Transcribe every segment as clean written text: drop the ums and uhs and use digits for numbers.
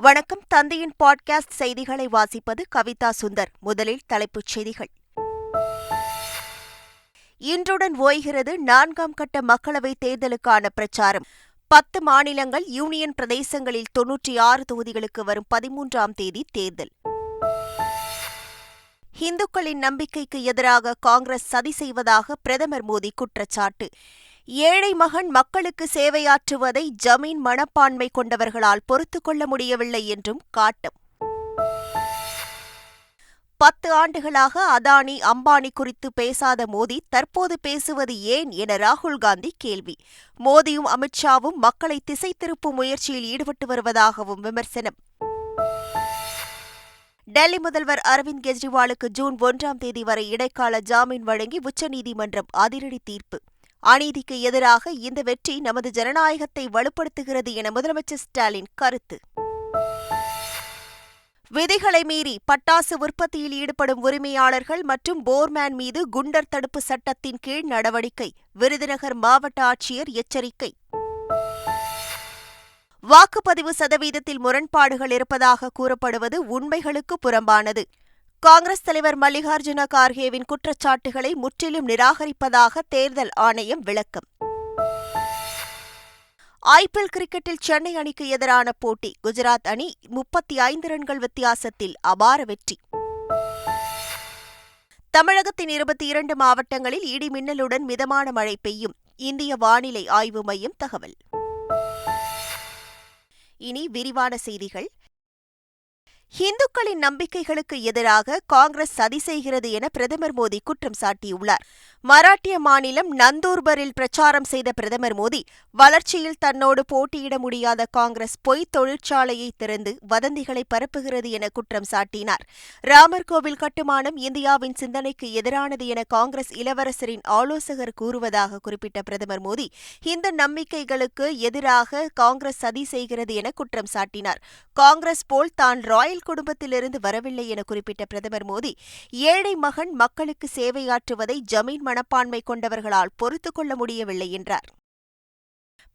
வணக்கம். தந்தையின் பாட்காஸ்ட் செய்திகளை வாசிப்பது கவிதா சுந்தர். முதலில் தலைப்புச் செய்திகள். இன்றுடன் ஓய்கிறது 4ஆம் கட்ட மக்களவைத் தேர்தலுக்கான பிரச்சாரம். 10 மாநிலங்கள், யூனியன் பிரதேசங்களில் 96 தொகுதிகளுக்கு வரும் 13ஆம் தேதி தேர்தல். இந்துக்களின் நம்பிக்கைக்கு எதிராக காங்கிரஸ் சதி செய்வதாக பிரதமர் மோடி குற்றச்சாட்டு. ஏழை மகன் மக்களுக்கு சேவையாற்றுவதை ஜமீன் மனப்பான்மை கொண்டவர்களால் பொறுத்துக் கொள்ள முடியவில்லை என்றும் காட்டும். 10 ஆண்டுகளாக அதானி, அம்பானி குறித்து பேசாத மோடி தற்போது பேசுவது ஏன் என ராகுல் காந்தி கேள்வி. மோடியும் அமித்ஷாவும் மக்களை திசை திருப்பும் முயற்சியில் ஈடுபட்டு வருவதாகவும் விமர்சனம். டெல்லி முதல்வர் அரவிந்த் கெஜ்ரிவாலுக்கு ஜூன் 1ஆம் தேதி வரை இடைக்கால ஜாமீன் வழங்கி உச்சநீதிமன்றம் அதிரடி தீர்ப்பு. அநீதிக்கு எதிராக இந்த வெற்றி நமது ஜனநாயகத்தை வலுப்படுத்துகிறது என முதலமைச்சர் ஸ்டாலின் கருத்து. விதிகளை மீறி பட்டாசு உற்பத்தியில் ஈடுபடும் உரிமையாளர்கள் மற்றும் போர்மேன் மீது குண்டர் தடுப்பு சட்டத்தின் கீழ் நடவடிக்கை. விருதுநகர் மாவட்ட ஆட்சியர் எச்சரிக்கை. வாக்குப்பதிவு சதவீதத்தில் முரண்பாடுகள் இருப்பதாக கூறப்படுவது உண்மைகளுக்கு புறம்பானது. காங்கிரஸ் தலைவர் மல்லிகார்ஜுன கார்கேவின் குற்றச்சாட்டுகளை முற்றிலும் நிராகரிப்பதாக தேர்தல் ஆணையம் விளக்கம். ஐபிஎல் கிரிக்கெட்டில் சென்னை அணிக்கு எதிரான போட்டி. குஜராத் அணி 35 ரன்கள் வித்தியாசத்தில் அபார வெற்றி. தமிழகத்தின் 22 மாவட்டங்களில் இடி மின்னலுடன் மிதமான மழை பெய்யும். இந்திய வானிலை ஆய்வு மையம் தகவல். இனி விரிவான செய்திகள். இந்துக்களின் நம்பிக்கைகளுக்கு எதிராக காங்கிரஸ் சதி செய்கிறது என பிரதமர் மோடி குற்றம் சாட்டியுள்ளார். மராட்டிய மாநிலம் நந்தூர்பரில் பிரச்சாரம் செய்த பிரதமர் மோடி, வளர்ச்சியில் தன்னோடு போட்டியிட முடியாத காங்கிரஸ் பொய் தொழிற்சாலையை திறந்து வதந்திகளை பரப்புகிறது என குற்றம் சாட்டினார். ராமர் கோவில் கட்டுமானம் இந்தியாவின் சிந்தனைக்கு எதிரானது என காங்கிரஸ் இளவரசரின் ஆலோசகர் கூறுவதாக குறிப்பிட்ட பிரதமர் மோடி, இந்து நம்பிக்கைகளுக்கு எதிராக காங்கிரஸ் சதி செய்கிறது என குற்றம் சாட்டினார். காங்கிரஸ் போல் தான் ராயல் குடும்பத்திலிருந்து வரவில்லை என குறிப்பிட்ட பிரதமர் மோடி, ஏழை மகன் மக்களுக்கு சேவையாற்றுவதை ஜமீன் மனப்பான்மை கொண்டவர்களால் பொறுத்துக் கொள்ள முடியவில்லை என்றார்.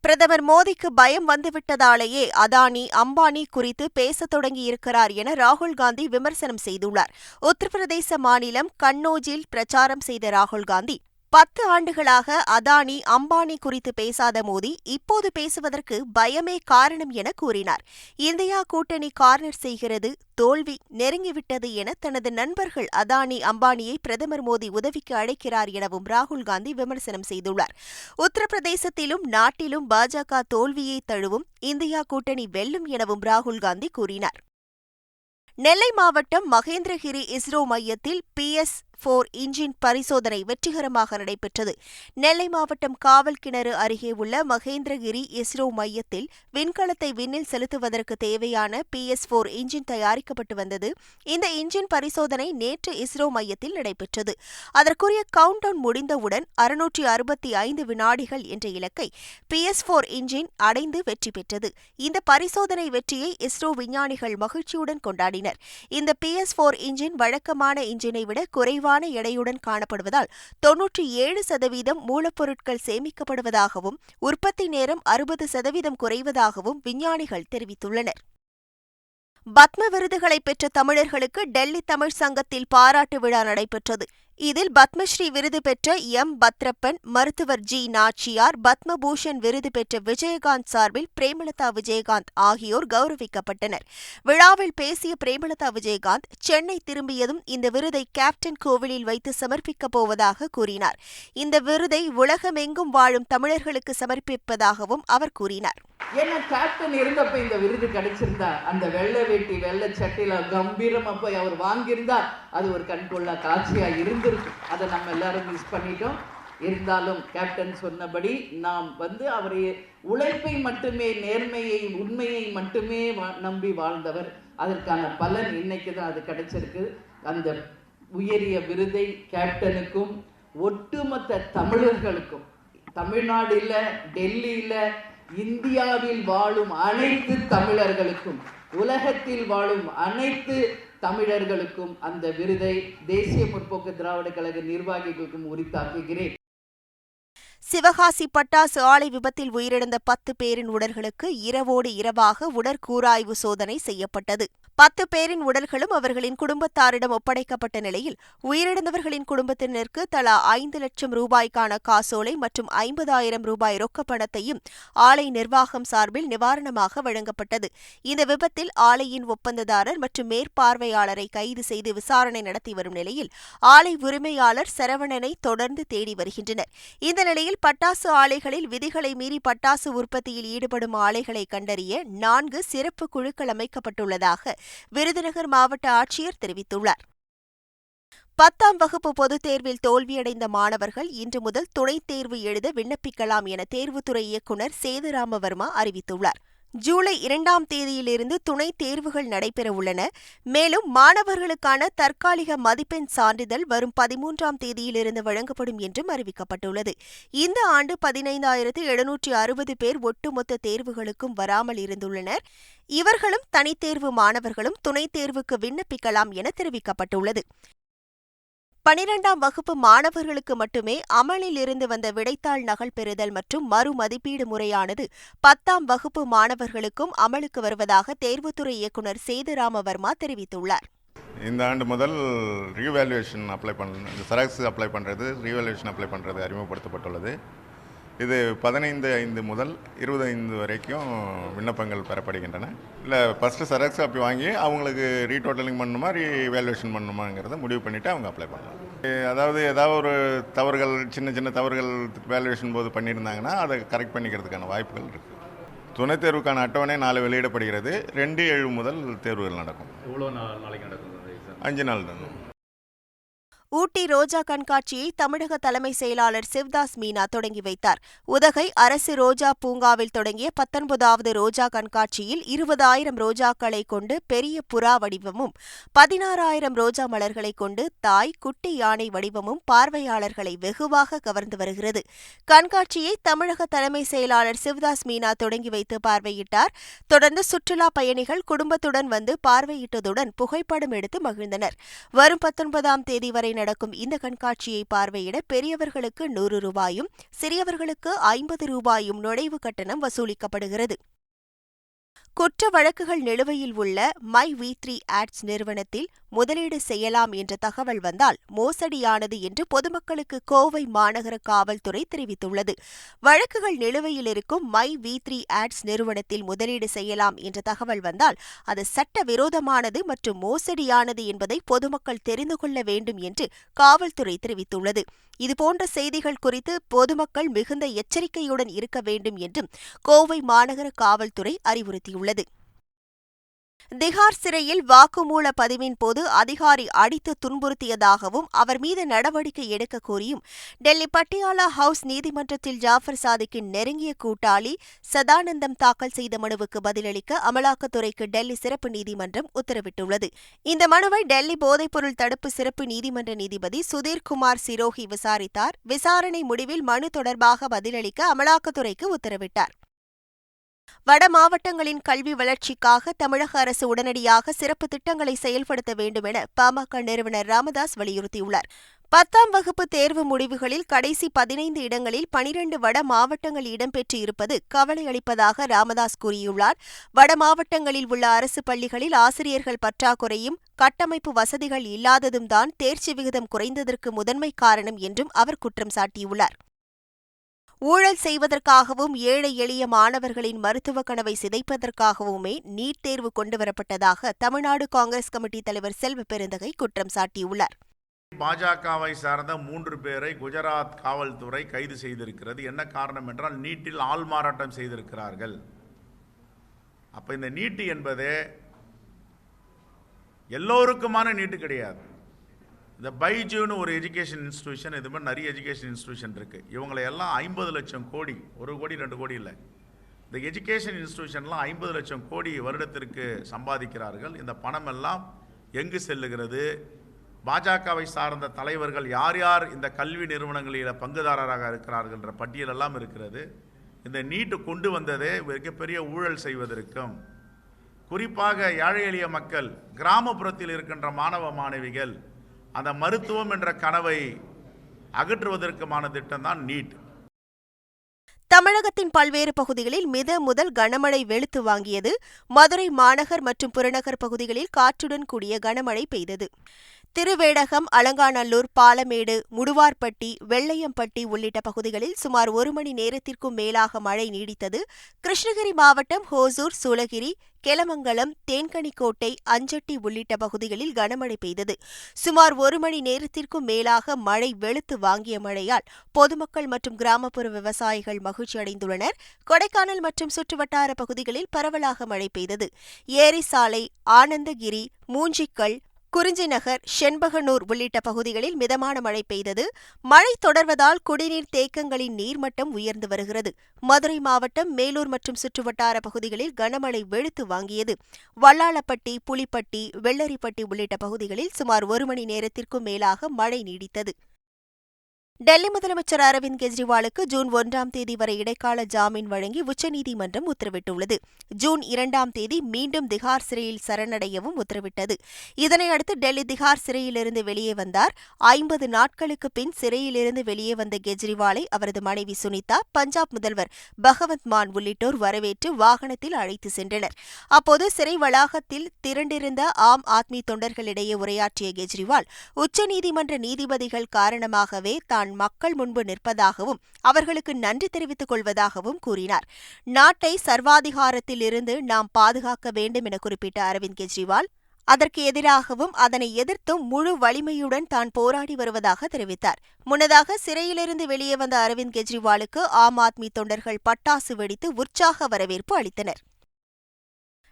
பிரதமர் மோடிக்கு பயம் வந்துவிட்டதாலேயே அதானி, அம்பானி குறித்து பேசத் தொடங்கியிருக்கிறார் என ராகுல் காந்தி விமர்சனம் செய்துள்ளார். உத்தரப்பிரதேச மாநிலம் கன்னோஜில் பிரச்சாரம் செய்த ராகுல் காந்தி, 10 ஆண்டுகளாக அதானி, அம்பானி குறித்து பேசாத மோடி இப்போது பேசுவதற்கு பயமே காரணம் என கூறினார். இந்தியா கூட்டணி கார்னர் செய்கிறது, தோல்வி நெருங்கிவிட்டது என தனது நண்பர்கள் அதானி, அம்பானியை பிரதமர் மோடி உதவிக்கு அழைக்கிறார் எனவும் ராகுல் காந்தி விமர்சனம் செய்துள்ளார். உத்தரப்பிரதேசத்திலும் நாட்டிலும் பாஜக தோல்வியை தழுவும், இந்தியா கூட்டணி வெல்லும் எனவும் ராகுல் காந்தி கூறினார். நெல்லை மாவட்டம் மகேந்திரகிரி இஸ்ரோ மையத்தில் PS-4 இன்ஜின் பரிசோதனை வெற்றிகரமாக நடைபெற்றது. நெல்லை மாவட்டம் காவல் கிணறு அருகே உள்ள மகேந்திரகிரி இஸ்ரோ மையத்தில் விண்கலத்தை விண்ணில் செலுத்துவதற்கு தேவையான PS-4 இன்ஜின் தயாரிக்கப்பட்டு வந்தது. இந்த இன்ஜின் பரிசோதனை நேற்று இஸ்ரோ மையத்தில் நடைபெற்றது. அதற்குரிய கவுண்டவுன் முடிந்தவுடன் 665 வினாடிகள் என்ற இலக்கை PS-4 இன்ஜின் அடைந்து வெற்றி பெற்றது. இந்த பரிசோதனை வெற்றியை இஸ்ரோ விஞ்ஞானிகள் மகிழ்ச்சியுடன் கொண்டாடினர். இந்த PS-4 இன்ஜின் வழக்கமான இன்ஜினை விட குறைவான எடையுடன் காணப்படுவதால் 97% மூலப்பொருட்கள் சேமிக்கப்படுவதாகவும் உற்பத்தி நேரம் 60% குறைவதாகவும் விஞ்ஞானிகள் தெரிவித்துள்ளனர். பத்ம விருதுகளை பெற்ற தமிழர்களுக்கு டெல்லி தமிழ் சங்கத்தில் பாராட்டு விழா நடைபெற்றது. இதில் பத்மஸ்ரீ விருது பெற்ற எம். பத்ரப்பன், மருத்துவர் ஜி. நாச்சியார், பத்மபூஷன் விருது பெற்ற விஜயகாந்த் சார்பில் பிரேமலதா விஜயகாந்த் ஆகியோர் கௌரவிக்கப்பட்டனர். விழாவில் பேசிய பிரேமலதா விஜயகாந்த், சென்னை திரும்பியதும் இந்த விருதை கேப்டன் கோவிலில் வைத்து சமர்ப்பிக்கப் போவதாக கூறினார். இந்த விருதை உலகமெங்கும் வாழும் தமிழர்களுக்கு சமர்ப்பிப்பதாகவும் அவர் கூறினார். ஏன்னா கேப்டன் இருந்தப்ப இந்த விருது கிடைச்சிருந்தா, அந்த வெள்ளை வேட்டி வெள்ளை சட்டையில கம்பீரமா போய் அவர் வாங்கியிருந்தா அது ஒரு கண்கொள்ளா காட்சியா இருந்திருக்கும். அதை நம்ம எல்லாரும் மிஸ் பண்ணிட்டோம். இருந்தாலும் கேப்டன் சொன்னபடி நாம் அவரை உழைப்பை மட்டுமே, நேர்மையை, உண்மையை மட்டுமே நம்பி வாழ்ந்தவர். அதற்கான பலன் இன்னைக்கு தான் அது கிடைச்சிருக்கு. அந்த உயரிய விருதை கேப்டனுக்கும் ஒட்டுமொத்த தமிழர்களுக்கும், தமிழ்நாடுல, டெல்லியில, இந்தியாவில் வாழும் அனைத்து தமிழர்களுக்கும், உலகத்தில் வாழும் அனைத்து தமிழர்களுக்கும் அந்த விருதை தேசிய முற்போக்கு திராவிட கழக நிர்வாகிகளுக்கும் உரித்தாக்குகிறேன். சிவகாசி பட்டாசு ஆலை விபத்தில் உயிரிழந்த 10 பேரின் உடல்களுக்கு இரவோடு இரவாக உடற்கூராய்வு சோதனை செய்யப்பட்டது. 10 பேரின் உடல்களும் அவர்களின் குடும்பத்தாரிடம் ஒப்படைக்கப்பட்ட நிலையில் உயிரிழந்தவர்களின் குடும்பத்தினருக்கு தலா 5 லட்சம் ரூபாய்க்கான காசோலை மற்றும் 50,000 ரூபாய் ரொக்க பணத்தையும் ஆலை நிர்வாகம் சார்பில் நிவாரணமாக வழங்கப்பட்டது. இந்த விபத்தில் ஆலையின் ஒப்பந்ததாரர் மற்றும் மேற்பார்வையாளரை கைது செய்து விசாரணை நடத்தி வரும் நிலையில் ஆலை உரிமையாளர் சரவணனை தொடர்ந்து தேடி வருகின்றனர். இந்த நிலையில் பட்டாசு ஆலைகளில் விதிகளை மீறி பட்டாசு உற்பத்தியில் ஈடுபடும் ஆலைகளை கண்டறிய 4 சிறப்பு குழுக்கள் அமைக்கப்பட்டுள்ளதாக விருதுநகர் மாவட்ட ஆட்சியர் தெரிவித்துள்ளார். 10ஆம் வகுப்பு பொதுத் தேர்வில் தோல்வியடைந்த மாணவர்கள் இன்று முதல் துணைத் தேர்வு எழுத விண்ணப்பிக்கலாம் என தேர்வுத்துறை இயக்குநர் சேதுராமவர்மா அறிவித்துள்ளார். ஜூலை 2ஆம் தேதியிலிருந்து துணைத் தேர்வுகள் நடைபெறவுள்ளன. மேலும் மாணவர்களுக்கான தற்காலிக மதிப்பெண் சான்றிதழ் வரும் 13ஆம் தேதியிலிருந்து வழங்கப்படும் என்றும் அறிவிக்கப்பட்டுள்ளது. இந்த ஆண்டு 15,760 பேர் ஒட்டுமொத்த தேர்வுகளுக்கும் வராமல் இருந்துள்ளனர். இவர்களும் தனித்தேர்வு மாணவர்களும் துணைத் தேர்வுக்கு விண்ணப்பிக்கலாம் என தெரிவிக்கப்பட்டுள்ளது. 12ஆம் வகுப்பு மாணவர்களுக்கு மட்டுமே அமலில் இருந்து வந்த விடைத்தாள் நகல் பெறுதல் மற்றும் மறு மதிப்பீடு முறையானது 10ஆம் வகுப்பு மாணவர்களுக்கும் அமலுக்கு வருவதாக தேர்வுத்துறை இயக்குநர் சேதுராமவர்மா தெரிவித்துள்ளார். இந்த ஆண்டு முதல் ரீவேல்யூவேஷன் அப்ளை செராக்ஸ் அப்ளை பண்ணுறது, ரீவேல்யூவேஷன் அப்ளை பண்ணுறது அறிமுகப்படுத்தப்பட்டுள்ளது. இது 15/5 முதல் 25 வரைக்கும் விண்ணப்பங்கள் பெறப்படுகின்றன. இல்லை ஃபஸ்ட்டு செராக்ஸ் காப்பி வாங்கி அவங்களுக்கு ரீடோட்டலிங் பண்ணணுமா ரீவேல்யூவேஷன் பண்ணணுமாங்கிறத முடிவு பண்ணிவிட்டு அவங்க அப்ளை பண்ணலாம். அதாவது ஏதாவது ஒரு தவறுகள், சின்ன சின்ன தவறுகள் வேல்யூவேஷன் போது பண்ணியிருந்தாங்கன்னா அதை கரெக்ட் பண்ணிக்கிறதுக்கான வாய்ப்புகள் இருக்குது. துணைத் தேர்வுக்கான அட்டவணை நாளை வெளியிடப்படுகிறது. 2/7 முதல் தேர்வுகள் நடக்கும். எவ்வளோ நாளைக்கு நடக்கும்? 5 நாள் தான். ஊட்டி ரோஜா கண்காட்சியை தமிழக தலைமை செயலாளர் சிவ்தாஸ் மீனா தொடங்கி வைத்தார். உதகை அரசு ரோஜா பூங்காவில் தொடங்கிய 19வது ரோஜா கண்காட்சியில் 20,000 ரோஜாக்களை கொண்டு பெரிய புறா வடிவமும் 16,000 ரோஜா மலர்களை கொண்டு தாய், குட்டி யானை வடிவமும் பார்வையாளர்களை வெகுவாக கவர்ந்து வருகிறது. கண்காட்சியை தமிழக தலைமை செயலாளர் சிவ்தாஸ் மீனா தொடங்கி வைத்து பார்வையிட்டார். தொடர்ந்து சுற்றுலா பயணிகள் குடும்பத்துடன் வந்து பார்வையிட்டதுடன் புகைப்படம் எடுத்து மகிழ்ந்தனர். வரும் 19ஆம் தேதி வரை நடக்கும் இந்த கண்காட்சியை பார்வையிட பெரியவர்களுக்கு 100 ரூபாயும் சிறியவர்களுக்கு 50 ரூபாயும் நுழைவு கட்டணம் வசூலிக்கப்படுகிறது. குற்ற வழக்குகள் நிலுவையில் உள்ள மை வி3 ஆட்ஸ் நிறுவனத்தில் முதலீடு செய்யலாம் என்ற தகவல் வந்தால் மோசடியானது என்று பொதுமக்களுக்கு கோவை மாநகர காவல்துறை தெரிவித்துள்ளது. வழக்குகள் நிலுவையில் இருக்கும் மை வி3 ஆட்ஸ் நிறுவனத்தில் முதலீடு செய்யலாம் என்ற தகவல் வந்தால் அது சட்டவிரோதமானது மற்றும் மோசடியானது என்பதை பொதுமக்கள் தெரிந்து கொள்ள வேண்டும் என்று காவல்துறை தெரிவித்துள்ளது. இதுபோன்ற செய்திகள் குறித்து பொதுமக்கள் மிகுந்த எச்சரிக்கையுடன் இருக்க வேண்டும் என்றும் கோவை மாநகர காவல்துறை அறிவுறுத்தியுள்ளது. திகார் சிறையில் வாக்குமூல பதிவின் போது அதிகாரி அடித்து துன்புறுத்தியதாகவும் அவர் மீது நடவடிக்கை எடுக்க கோரியும் டெல்லி பட்டியாலா ஹவுஸ் நீதிமன்றத்தில் ஜாஃபர் சாதிக்கின் நெருங்கிய கூட்டாளி சதானந்தம் தாக்கல் செய்த மனுவுக்கு பதிலளிக்க அமலாக்கத்துறைக்கு டெல்லி சிறப்பு நீதிமன்றம் உத்தரவிட்டுள்ளது. இந்த மனுவை டெல்லி போதைப்பொருள் தடுப்பு சிறப்பு நீதிமன்ற நீதிபதி சுதீர்குமார் சிரோஹி விசாரித்தார். விசாரணை முடிவில் மனு தொடர்பாக பதிலளிக்க அமலாக்கத்துறைக்கு உத்தரவிட்டார். வட மாவட்டங்களின் கல்வி வளர்ச்சிக்காக தமிழக அரசு உடனடியாக சிறப்பு திட்டங்களை செயல்படுத்த வேண்டும் என பாமக நிறுவனர் ராமதாஸ் வலியுறுத்தியுள்ளார். 10ஆம் வகுப்பு தேர்வு முடிவுகளில் கடைசி 15 இடங்களில் 12 வட மாவட்டங்கள் இடம்பெற்று இருப்பது கவலை அளிப்பதாக ராமதாஸ் கூறியுள்ளார். வட மாவட்டங்களில் உள்ள அரசு பள்ளிகளில் ஆசிரியர்கள் பற்றாக்குறையும் கட்டமைப்பு வசதிகள் இல்லாததும் தான் தேர்ச்சி விகிதம் குறைந்ததற்கு முதன்மை காரணம் என்றும் அவர் குற்றம் சாட்டியுள்ளார். ஊழல் செய்வதற்காகவும் ஏழை எளிய மாணவர்களின் மருத்துவ கனவை சிதைப்பதற்காகவுமே நீட் தேர்வு கொண்டுவரப்பட்டதாக தமிழ்நாடு காங்கிரஸ் கமிட்டி தலைவர் செல்வ பெருந்தகை குற்றம் சாட்டியுள்ளார். பாஜகவை சார்ந்த 3 பேரை குஜராத் காவல்துறை கைது செய்திருக்கிறது. என்ன காரணம் என்றால் நீட்டில் ஆள்மாறாட்டம் செய்திருக்கிறார்கள். அப்ப இந்த நீட்டு என்பது எல்லோருக்குமான நீட்டு கிடையாது. இந்த பைஜூன்னு ஒரு எஜுகேஷன் இன்ஸ்டிடியூஷன், இது மாதிரி நிறைய எஜுகேஷன் இன்ஸ்டிடியூஷன் இருக்குது. இவங்களை எல்லாம் 50 லட்சம் கோடி, 1 கோடி 2 கோடி இல்லை, இந்த எஜுகேஷன் இன்ஸ்டிடியூஷன்லாம் 50 லட்சம் கோடி வருடத்திற்கு சம்பாதிக்கிறார்கள். இந்த பணம் எல்லாம் எங்கு செல்லுகிறது? பாஜகவை சார்ந்த தலைவர்கள் யார் யார் இந்த கல்வி நிறுவனங்களில் பங்குதாரராக இருக்கிறார்கள் என்ற பட்டியலெல்லாம் இருக்கிறது. இந்த நீட்டு கொண்டு வந்ததே மிகப்பெரிய ஊழல் செய்வதற்கும், குறிப்பாக ஏழை எளிய மக்கள், கிராமப்புறத்தில் இருக்கின்ற மாணவ மாணவிகள் அந்த மருத்துவம் என்ற கனவை அகற்றுவதற்குமான திட்டம் தான் நீட். தமிழகத்தின் பல்வேறு பகுதிகளில் மித முதல் கனமழை வெளுத்து வாங்கியது. மதுரை மாநகர் மற்றும் புறநகர் பகுதிகளில் காற்றுடன் கூடிய கனமழை பெய்தது. திருவேடகம், அலங்காநல்லூர், பாலமேடு, முடுவார்பட்டி, வெள்ளையம்பட்டி உள்ளிட்ட பகுதிகளில் சுமார் 1 மணி நேரத்திற்கும் மேலாக மழை நீடித்தது. கிருஷ்ணகிரி மாவட்டம் ஹோசூர், சூளகிரி, கெலமங்கலம், தேன்கனிக்கோட்டை, அஞ்சட்டி உள்ளிட்ட பகுதிகளில் கனமழை பெய்தது. சுமார் 1 மணி நேரத்திற்கும் மேலாக மழை வெளுத்து வாங்கிய மழையால் பொதுமக்கள் மற்றும் கிராமப்புற விவசாயிகள் மகிழ்ச்சியடைந்துள்ளனர். கொடைக்கானல் மற்றும் சுற்றுவட்டார பகுதிகளில் பரவலாக மழை பெய்தது. ஏரிசாலை, ஆனந்தகிரி, மூஞ்சிக்கல், குறிஞ்சிநகர், செண்பகனூர் உள்ளிட்ட பகுதிகளில் மிதமான மழை பெய்தது. மழை தொடர்வதால் குடிநீர் தேக்கங்களின் நீர்மட்டம் உயர்ந்து வருகிறது. மதுரை மாவட்டம் மேலூர் மற்றும் சுற்றுவட்டார பகுதிகளில் கனமழை வெளுத்து வாங்கியது. வல்லாளப்பட்டி, புலிப்பட்டி, வெள்ளரிப்பட்டி உள்ளிட்ட பகுதிகளில் சுமார் 1 மணி நேரத்திற்கும் மேலாக மழை நீடித்தது. டெல்லி முதலமைச்சர் அரவிந்த் கெஜ்ரிவாலுக்கு ஜூன் 1ஆம் தேதி வரை இடைக்கால ஜாமீன் வழங்கி உச்சநீதிமன்றம் உத்தரவிட்டுள்ளது. ஜூன் 2ஆம் தேதி மீண்டும் திகார் சிறையில் சரணடையவும் உத்தரவிட்டது. இதனையடுத்து டெல்லி திகார் சிறையிலிருந்து வெளியே வந்தார். 50 நாட்களுக்கு பின் சிறையிலிருந்து வெளியே வந்த கெஜ்ரிவாலை அவரது மனைவி சுனிதா, பஞ்சாப் முதல்வர் பகவந்த் மான் உள்ளிட்டோர் வரவேற்று வாகனத்தில் அழைத்து சென்றனர். அப்போது சிறை வளாகத்தில் திரண்டிருந்த ஆம் ஆத்மி தொண்டர்களிடையே உரையாற்றிய கெஜ்ரிவால், உச்சநீதிமன்ற நீதிபதிகள் காரணமாகவே தான் மக்கள் முன்பு நிற்பதாகவும் அவர்களுக்கு நன்றி தெரிவித்துக் கொள்வதாகவும் கூறினார். நாட்டை சர்வாதிகாரத்தில் இருந்து நாம் பாதுகாக்க வேண்டும் என குறிப்பிட்ட அரவிந்த் கெஜ்ரிவால், அதற்கு எதிராகவும் அதனை எதிர்த்தும் முழு வலிமையுடன் தான் போராடி வருவதாக தெரிவித்தார். முன்னதாக சிறையிலிருந்து வெளியே வந்த அரவிந்த் கெஜ்ரிவாலுக்கு ஆம் ஆத்மி தொண்டர்கள் பட்டாசு வெடித்து உற்சாக வரவேற்பு அளித்தனர்.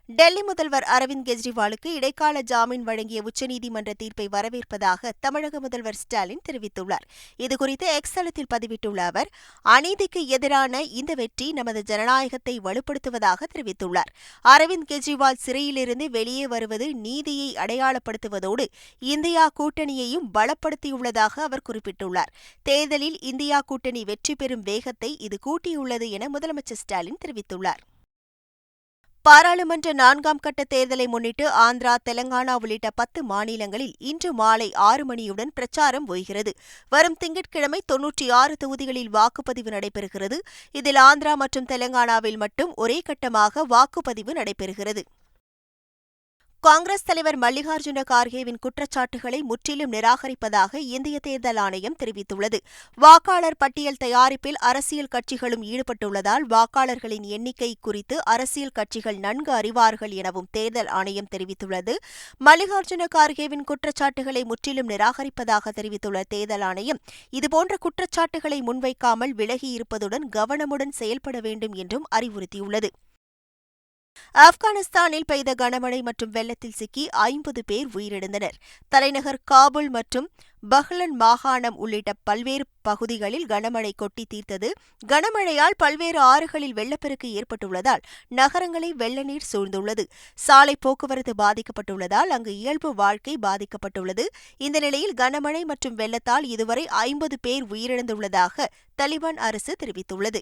டெல்லி முதல்வர் அரவிந்த் கெஜ்ரிவாலுக்கு இடைக்கால ஜாமீன் வழங்கிய உச்சநீதிமன்ற தீர்ப்பை வரவேற்பதாக தமிழக முதல்வர் ஸ்டாலின் தெரிவித்துள்ளார். இதுகுறித்து எக்ஸ் தளத்தில் பதிவிட்டுள்ள அவர், அநீதிக்கு எதிரான இந்த வெற்றி நமது ஜனநாயகத்தை வலுப்படுத்துவதாக தெரிவித்துள்ளார். அரவிந்த் கெஜ்ரிவால் சிறையிலிருந்து வெளியே வருவது நீதியை அடையாளப்படுத்துவதோடு இந்தியா கூட்டணியையும் பலப்படுத்தியுள்ளதாக அவர் குறிப்பிட்டுள்ளார். தேர்தலில் இந்தியா கூட்டணி வெற்றி பெறும் வேகத்தை இது கூட்டியுள்ளது என முதலமைச்சர் ஸ்டாலின் தெரிவித்துள்ளார். பாராளுமன்ற 4ஆம் கட்ட தேர்தலை முன்னிட்டு ஆந்திரா, தெலங்கானா உள்ளிட்ட 10 மாநிலங்களில் இன்று மாலை 6 மணியுடன் பிரச்சாரம் ஓய்கிறது. வரும் திங்கட்கிழமை 96 தொகுதிகளில் வாக்குப்பதிவு நடைபெறுகிறது. இதில் ஆந்திரா மற்றும் தெலங்கானாவில் மட்டும் ஒரே கட்டமாக வாக்குப்பதிவு நடைபெறுகிறது. காங்கிரஸ் தலைவர் மல்லிகார்ஜுன கார்கேவின் குற்றச்சாட்டுகளை முற்றிலும் நிராகரிப்பதாக இந்திய தேர்தல் ஆணையம் தெரிவித்துள்ளது. வாக்காளர் பட்டியல் தயாரிப்பில் அரசியல் கட்சிகளும் ஈடுபட்டுள்ளதால் வாக்காளர்களின் எண்ணிக்கை குறித்து அரசியல் கட்சிகள் நன்கு அறிவார்கள் எனவும் தேர்தல் ஆணையம் தெரிவித்துள்ளது. மல்லிகார்ஜுன கார்கேவின் குற்றச்சாட்டுகளை முற்றிலும் நிராகரிப்பதாக தெரிவித்துள்ள தேர்தல் ஆணையம், இதுபோன்ற குற்றச்சாட்டுகளை முன்வைக்காமல் விலகியிருப்பதுடன் கவனமுடன் செயல்பட வேண்டும் என்றும் அறிவுறுத்தியுள்ளது. ஆப்கானிஸ்தானில் பெய்த கனமழை மற்றும் வெள்ளத்தில் சிக்கி 50 பேர் உயிரிழந்தனர். தலைநகர் காபூல் மற்றும் பஹ்லன் மாகாணம் உள்ளிட்ட பல்வேறு பகுதிகளில் கனமழை கொட்டி தீர்த்தது. கனமழையால் பல்வேறு ஆறுகளில் வெள்ளப்பெருக்கு ஏற்பட்டுள்ளதால் நகரங்களை வெள்ள நீர் சூழ்ந்துள்ளது. சாலை போக்குவரத்து பாதிக்கப்பட்டுள்ளதால் அங்கு இயல்பு வாழ்க்கை பாதிக்கப்பட்டுள்ளது. இந்த நிலையில் கனமழை மற்றும் வெள்ளத்தால் இதுவரை 50 பேர் உயிரிழந்துள்ளதாக தலிபான் அரசு தெரிவித்துள்ளது.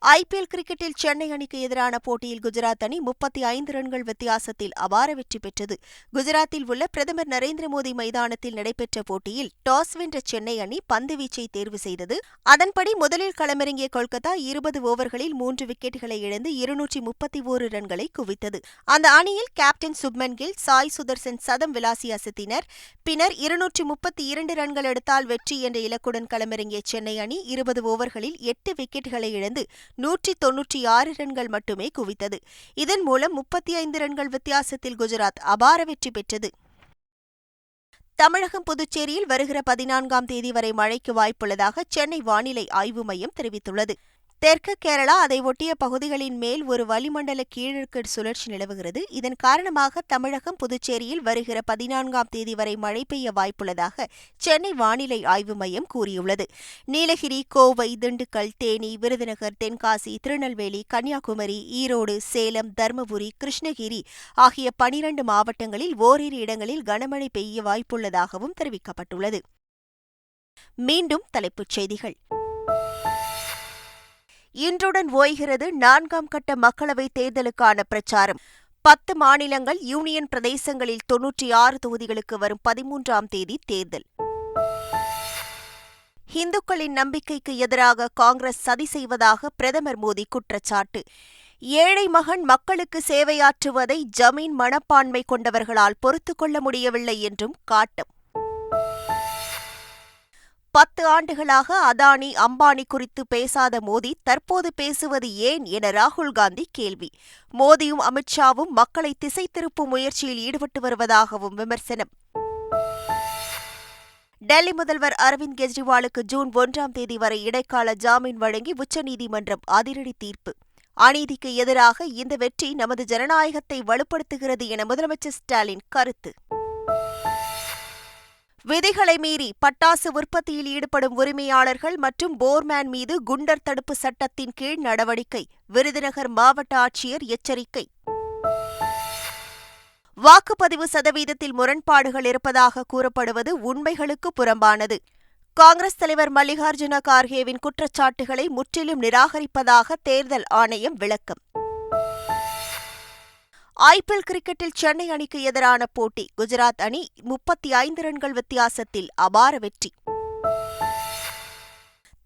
ஐபிஎல் கிரிக்கெட்டில் சென்னை அணிக்கு எதிரான போட்டியில் குஜராத் அணி 35 ரன்கள் வித்தியாசத்தில் அபார வெற்றி பெற்றது. குஜராத்தில் உள்ள பிரதமர் நரேந்திர மோடி மைதானத்தில் நடைபெற்ற போட்டியில் டாஸ் வென்ற சென்னை அணி பந்துவீச்சை தேர்வு செய்தது. அதன்படி முதலில் களமிறங்கிய கொல்கத்தா 20 ஓவர்களில் 3 விக்கெட்டுகளை இழந்து 231 ரன்களை குவித்தது. அந்த அணியில் கேப்டன் சுப்மன் கில், சாய் சுதர்சன் சதம் விளாசி அசத்தினர். பின்னர் 232 ரன்கள் எடுத்தால் வெற்றி என்ற இலக்குடன் களமிறங்கிய சென்னை அணி 20 ஓவர்களில் 8 விக்கெட்டுகளை இழந்து 196 ரன்கள் மட்டுமே குவித்தது. இதன் மூலம் 35 ரன்கள் வித்தியாசத்தில் குஜராத் அபார வெற்றி பெற்றது. தமிழகம், புதுச்சேரியில் வருகிற 14ஆம் தேதி வரை மழைக்கு வாய்ப்புள்ளதாக சென்னை வானிலை ஆய்வு மையம் தெரிவித்துள்ளது. தெற்கு கேரளா, அதை ஒட்டிய பகுதிகளின் மேல் ஒரு வளிமண்டல கீழடுக்கு சுழற்சி நிலவுகிறது. இதன் காரணமாக தமிழகம், புதுச்சேரியில் வருகிற 14ஆம் தேதி வரை மழை பெய்ய வாய்ப்புள்ளதாக சென்னை வானிலை ஆய்வு மையம் கூறியுள்ளது. நீலகிரி, கோவை, திண்டுக்கல், தேனி, விருதுநகர், தென்காசி, திருநெல்வேலி, கன்னியாகுமரி, ஈரோடு, சேலம், தருமபுரி, கிருஷ்ணகிரி ஆகிய 12 மாவட்டங்களில் ஓரிரு இடங்களில் கனமழை பெய்ய வாய்ப்புள்ளதாகவும் தெரிவிக்கப்பட்டுள்ளது. மீண்டும் தலைப்புச் செய்திகள். இன்றுடன் ஓய்கிறது 4ஆம் கட்ட மக்களவைத் தேர்தலுக்கான பிரச்சாரம். 10 மாநிலங்கள், யூனியன் பிரதேசங்களில் 96 தொகுதிகளுக்கு வரும் 13ஆம் தேதி தேர்தல். இந்துக்களின் நம்பிக்கைக்கு எதிராக காங்கிரஸ் சதி செய்வதாக பிரதமர் மோடி குற்றச்சாட்டு. ஏழை மகன் மக்களுக்கு சேவையாற்றுவதை ஜமீன் மனப்பான்மை கொண்டவர்களால் பொறுத்துக் கொள்ள முடியவில்லை என்றும் காட்டும். 10 ஆண்டுகளாக அதானி, அம்பானி குறித்து பேசாத மோடி தற்போது பேசுவது ஏன் என ராகுல் காந்தி கேள்வி. மோடியும் அமித்ஷாவும் மக்களை திசை திருப்பும் முயற்சியில் ஈடுபட்டு வருவதாகவும் விமர்சனம். டெல்லி முதல்வர் அரவிந்த் கெஜ்ரிவாலுக்கு ஜூன் 1ஆம் தேதி வரை இடைக்கால ஜாமீன் வழங்கி உச்சநீதிமன்றம் அதிரடி தீர்ப்பு. அநீதிக்கு எதிராக இந்த வெற்றி நமது ஜனநாயகத்தை வலுப்படுத்துகிறது என முதலமைச்சர் ஸ்டாலின் கருத்து. விதிகளை மீறி பட்டாசு உற்பத்தியில் ஈடுபடும் உரிமையாளர்கள் மற்றும் போர்மேன் மீது குண்டர் தடுப்பு சட்டத்தின் கீழ் நடவடிக்கை. விருதுநகர் மாவட்ட ஆட்சியர் எச்சரிக்கை. வாக்குப்பதிவு சதவீதத்தில் முரண்பாடுகள் இருப்பதாக கூறப்படுவது உண்மைகளுக்கு புறம்பானது. காங்கிரஸ் தலைவர் மல்லிகார்ஜுன கார்கேவின் குற்றச்சாட்டுகளை முற்றிலும் நிராகரிப்பதாக தேர்தல் ஆணையம் விளக்கம். ஐபிஎல் கிரிக்கெட்டில் சென்னை அணிக்கு எதிரான போட்டி. குஜராத் அணி 35 ரன்கள் வித்தியாசத்தில் அபார வெற்றி.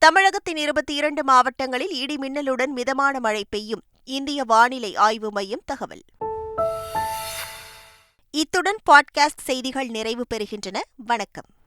தமிழகத்தின் 22 மாவட்டங்களில் இடி மின்னலுடன் மிதமான மழை பெய்யும். இந்திய வானிலை ஆய்வு மையம் தகவல். இத்துடன் பாட்காஸ்ட் செய்திகள் நிறைவு பெறுகின்றன. வணக்கம்.